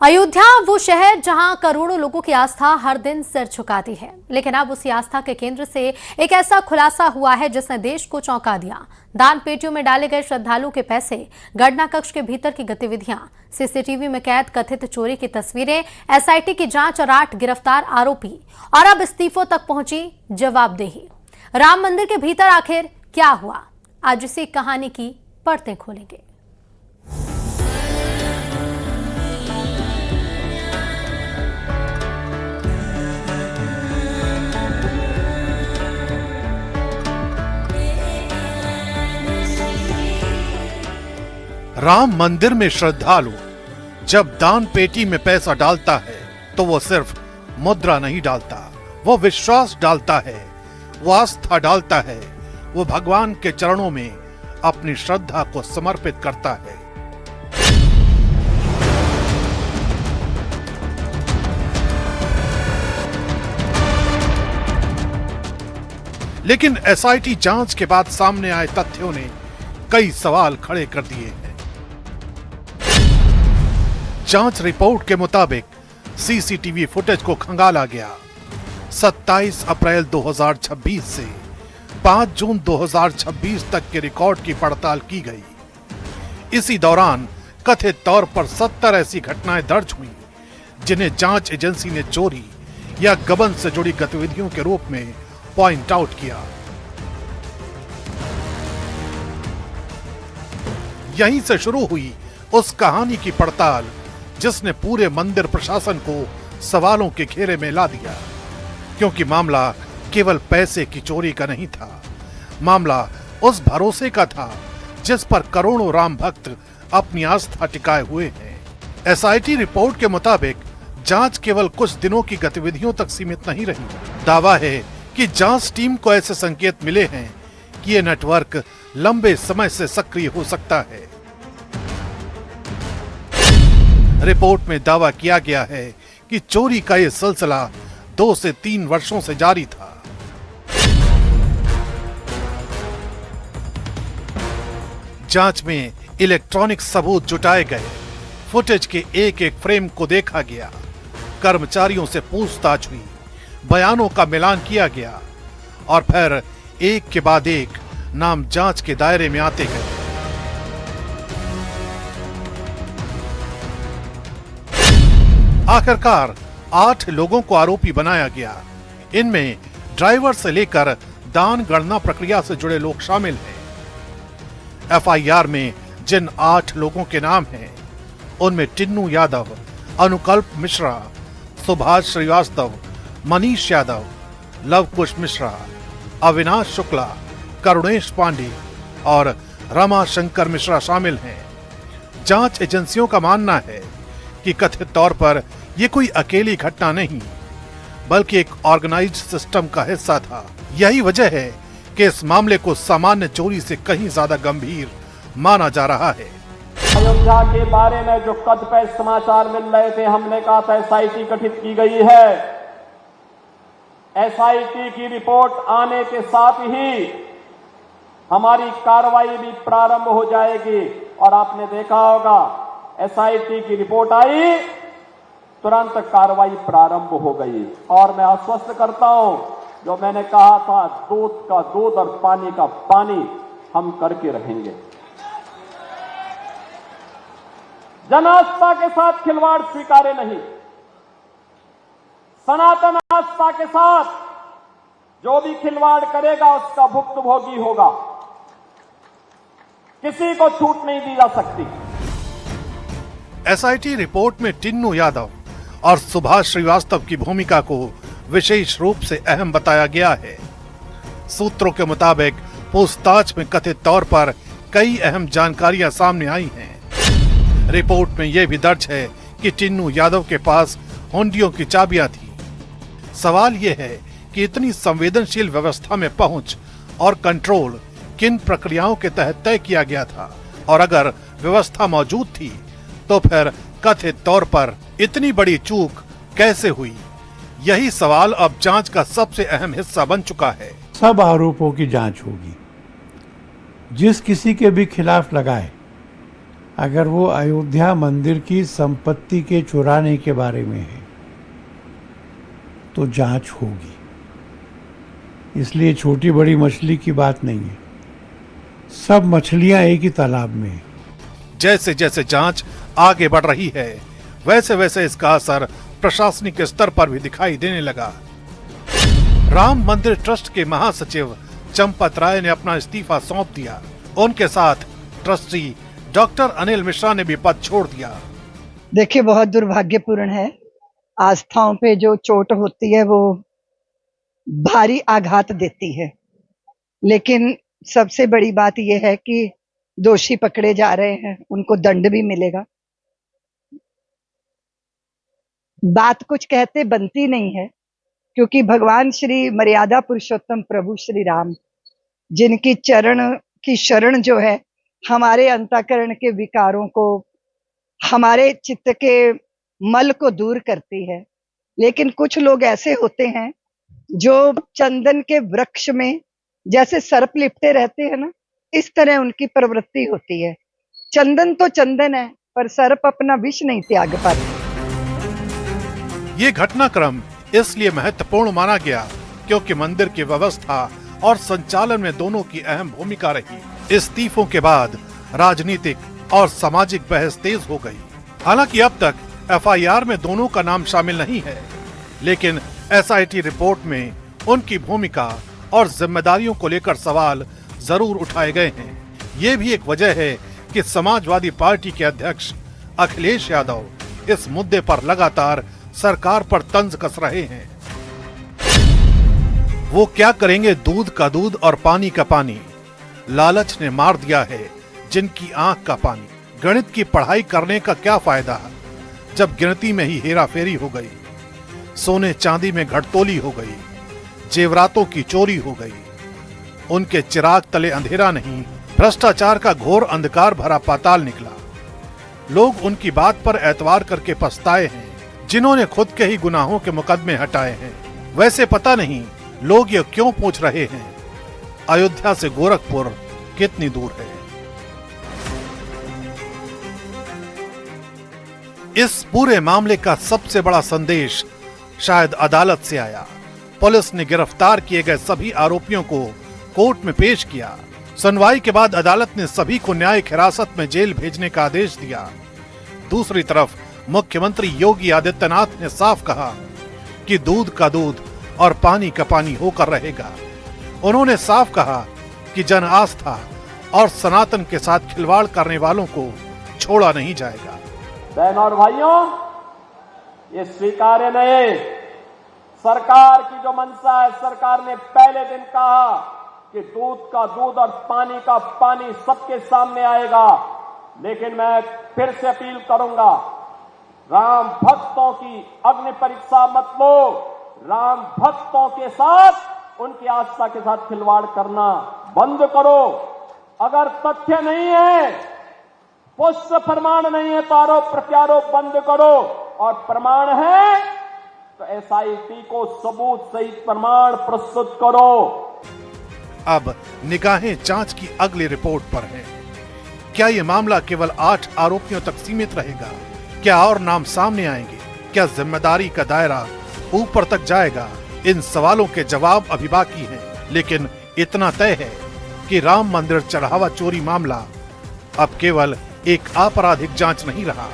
अयोध्या वो शहर जहां करोड़ों लोगों की आस्था हर दिन सिर झुकाती है, लेकिन अब उसी आस्था के केंद्र से एक ऐसा खुलासा हुआ है जिसने देश को चौंका दिया। दान पेटियों में डाले गए श्रद्धालुओं के पैसे, गणना कक्ष के भीतर की गतिविधियां, सीसीटीवी में कैद कथित चोरी की तस्वीरें, एसआईटी की जांच और 8 गिरफ्तार आरोपी और अब इस्तीफों तक पहुंची जवाबदेही। राम मंदिर के भीतर आखिर क्या हुआ, आज इसी कहानी की परतें खोलेंगे। राम मंदिर में श्रद्धालु जब दान पेटी में पैसा डालता है तो वो सिर्फ मुद्रा नहीं डालता, वो विश्वास डालता है, वो आस्था डालता है, वो भगवान के चरणों में अपनी श्रद्धा को समर्पित करता है। लेकिन एसआईटी जांच के बाद सामने आए तथ्यों ने कई सवाल खड़े कर दिए हैं। जांच रिपोर्ट के मुताबिक सीसीटीवी फुटेज को खंगाला गया। 27 अप्रैल 2026 से 5 जून 2026 तक के रिकॉर्ड की पड़ताल की गई। इसी दौरान कथित तौर पर 70 ऐसी घटनाएं दर्ज हुई जिन्हें जांच एजेंसी ने चोरी या गबन से जुड़ी गतिविधियों के रूप में पॉइंट आउट किया। यहीं से शुरू हुई उस कहानी की पड़ताल जिसने पूरे मंदिर प्रशासन को सवालों के घेरे में ला दिया, क्योंकि मामला केवल पैसे की चोरी का नहीं था, मामला उस भरोसे का था जिस पर करोड़ों राम भक्त अपनी आस्था टिकाए हुए हैं। एसआईटी रिपोर्ट के मुताबिक जांच केवल कुछ दिनों की गतिविधियों तक सीमित नहीं रही। दावा है कि जांच टीम को ऐसे संकेत मिले हैं कि ये नेटवर्क लंबे समय से सक्रिय हो सकता है। रिपोर्ट में दावा किया गया है कि चोरी का यह सिलसिला 2 से 3 वर्षों से जारी था। जांच में इलेक्ट्रॉनिक सबूत जुटाए गए, फुटेज के एक-एक फ्रेम को देखा गया, कर्मचारियों से पूछताछ हुई, बयानों का मिलान किया गया और फिर एक के बाद एक नाम जांच के दायरे में आते गए। आखिरकार 8 लोगों को आरोपी बनाया गया। इनमें ड्राइवर से लेकर दान गणना प्रक्रिया से जुड़े लोग शामिल हैं। एफआईआर में जिन 8 लोगों के नाम हैं, उनमें टिन्नू यादव, अनुकल्प मिश्रा, सुभाष श्रीवास्तव, मनीष यादव, लवकुश मिश्रा, अविनाश शुक्ला, करुणेश पांडे और रमा शंकर मिश्रा शामिल हैं। जांच एजेंसियों का मानना है कि कथित तौर पर यह कोई अकेली घटना नहीं, बल्कि एक ऑर्गेनाइज्ड सिस्टम का हिस्सा था। यही वजह है कि इस मामले को सामान्य चोरी से कहीं ज्यादा गंभीर माना जा रहा है। अयोध्या के बारे में जो कदपे समाचार मिल रहे थे, हमने कहा था एसआईटी गठित की गई है। एसआईटी की रिपोर्ट आने के साथ ही हमारी कार्रवाई भी प्रारंभ हो जाएगी और आपने देखा होगा एसआईटी की रिपोर्ट आई, तुरंत कार्रवाई प्रारंभ हो गई। और मैं आश्वस्त करता हूं, जो मैंने कहा था दूध का दूध और पानी का पानी हम करके रहेंगे। जन आस्था के साथ खिलवाड़ स्वीकार्य नहीं। सनातन आस्था के साथ जो भी खिलवाड़ करेगा उसका भुक्तभोगी होगा। किसी को छूट नहीं दी जा सकती। एसआईटी रिपोर्ट में टिन्नू यादव और सुभाष श्रीवास्तव की भूमिका को विशेष रूप से अहम बताया गया है। सूत्रों के मुताबिक पूछताछ में कथित तौर पर कई अहम जानकारियां सामने आई हैं। रिपोर्ट में यह भी दर्ज है कि टिन्नू यादव के पास हुंडियों की चाबियां थी। सवाल यह है कि इतनी संवेदनशील व्यवस्था में पहुंच और कंट्रोल किन प्रक्रियाओं के तहत तय किया गया था, और अगर व्यवस्था मौजूद थी तो फिर कथित तौर पर इतनी बड़ी चूक कैसे हुई? यही सवाल अब जांच का सबसे अहम हिस्सा बन चुका है। सब आरोपों की जांच होगी, जिस किसी के भी खिलाफ लगाए अगर वो अयोध्या मंदिर की संपत्ति के चुराने के बारे में है तो जांच होगी। इसलिए छोटी बड़ी मछली की बात नहीं है, सब मछलियां एक ही तालाब में है। जैसे जैसे जांच आगे बढ़ रही है वैसे वैसे इसका असर प्रशासनिक स्तर पर भी दिखाई देने लगा। राम मंदिर ट्रस्ट के महासचिव चंपत राय ने अपना इस्तीफा सौंप दिया। उनके साथ ट्रस्टी डॉक्टर अनिल मिश्रा ने भी पद छोड़ दिया। देखिए, बहुत दुर्भाग्यपूर्ण है। आस्थाओं पे जो चोट होती है वो भारी आघात देती है, लेकिन सबसे बड़ी बात यह है कि दोषी पकड़े जा रहे हैं, उनको दंड भी मिलेगा। बात कुछ कहते बनती नहीं है, क्योंकि भगवान श्री मर्यादा पुरुषोत्तम प्रभु श्री राम, जिनकी चरण की शरण जो है हमारे अंतःकरण के विकारों को, हमारे चित्त के मल को दूर करती है। लेकिन कुछ लोग ऐसे होते हैं जो चंदन के वृक्ष में जैसे सर्प लिपटे रहते हैं ना, इस तरह उनकी प्रवृत्ति होती है। चंदन तो चंदन है, पर सर्प अपना विष नहीं त्याग पाते। ये घटनाक्रम इसलिए महत्वपूर्ण माना गया क्योंकि मंदिर की व्यवस्था और संचालन में दोनों की अहम भूमिका रही। इस्तीफों के बाद राजनीतिक और सामाजिक बहस तेज हो गई। हालांकि अब तक एफआईआर में दोनों का नाम शामिल नहीं है, लेकिन एसआईटी रिपोर्ट में उनकी भूमिका और जिम्मेदारियों को लेकर सवाल जरूर उठाए गए हैं। ये भी एक वजह है कि समाजवादी पार्टी के अध्यक्ष अखिलेश यादव इस मुद्दे पर लगातार सरकार पर तंज कस रहे हैं। वो क्या करेंगे दूध का दूध और पानी का पानी, लालच ने मार दिया है जिनकी आंख का पानी। गणित की पढ़ाई करने का क्या फायदा जब गिनती में ही हेराफेरी हो गई, सोने चांदी में घटतोली हो गई, जेवरातों की चोरी हो गई। उनके चिराग तले अंधेरा नहीं, भ्रष्टाचार का घोर अंधकार भरा पाताल निकला। लोग उनकी बात पर एतवार करके पछताए हैं, जिन्होंने खुद के ही गुनाहों के मुकदमे हटाए हैं। वैसे पता नहीं लोग ये क्यों पूछ रहे हैं, अयोध्या से गोरखपुर कितनी दूर है। इस पूरे मामले का सबसे बड़ा संदेश शायद अदालत से आया। पुलिस ने गिरफ्तार किए गए सभी आरोपियों को कोर्ट में पेश किया। सुनवाई के बाद अदालत ने सभी को न्यायिक हिरासत में जेल भेजने का आदेश दिया। दूसरी तरफ मुख्यमंत्री योगी आदित्यनाथ ने साफ कहा कि दूध का दूध और पानी का पानी होकर रहेगा। उन्होंने साफ कहा कि जन आस्था और सनातन के साथ खिलवाड़ करने वालों को छोड़ा नहीं जाएगा। बहनों और भाइयों, ये स्वीकार्य नहीं। सरकार की जो मंशा है, सरकार ने पहले दिन कहा कि दूध का दूध और पानी का पानी सबके सामने आएगा। लेकिन मैं फिर से अपील करूंगा, राम भक्तों की अग्नि परीक्षा मत लो। राम भक्तों के साथ, उनकी आस्था के साथ खिलवाड़ करना बंद करो। अगर तथ्य नहीं है, पुष्ट प्रमाण नहीं है, तो आरोप प्रत्यारोप बंद करो, और प्रमाण है तो एसआईटी को सबूत सहित प्रमाण प्रस्तुत करो। अब निगाहें जांच की अगली रिपोर्ट पर हैं। क्या ये मामला केवल 8 आरोपियों तक सीमित रहेगा? क्या और नाम सामने आएंगे? क्या जिम्मेदारी का दायरा ऊपर तक जाएगा? इन सवालों के जवाब अभी बाकी हैं, लेकिन इतना तय है कि राम मंदिर चढ़ावा चोरी मामला अब केवल एक आपराधिक जांच नहीं रहा,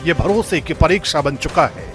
ये भरोसे की परीक्षा बन चुका है।